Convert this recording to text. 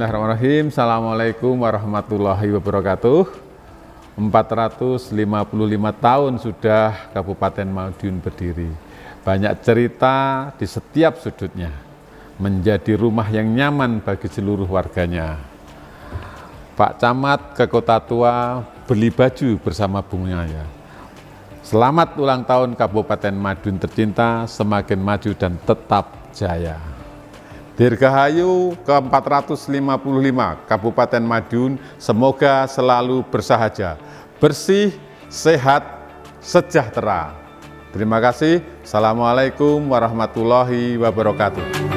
Bismillahirrahmanirrahim. Assalamualaikum warahmatullahi wabarakatuh. 455 tahun sudah Kabupaten Madiun berdiri. Banyak cerita di setiap sudutnya. Menjadi rumah yang nyaman bagi seluruh warganya. Pak Camat ke Kota Tua beli baju bersama bunganya. Selamat ulang tahun Kabupaten Madiun tercinta, semakin maju dan tetap jaya. Dirgahayu ke-455 Kabupaten Madiun, semoga selalu bersahaja, bersih, sehat, sejahtera. Terima kasih. Assalamualaikum warahmatullahi wabarakatuh.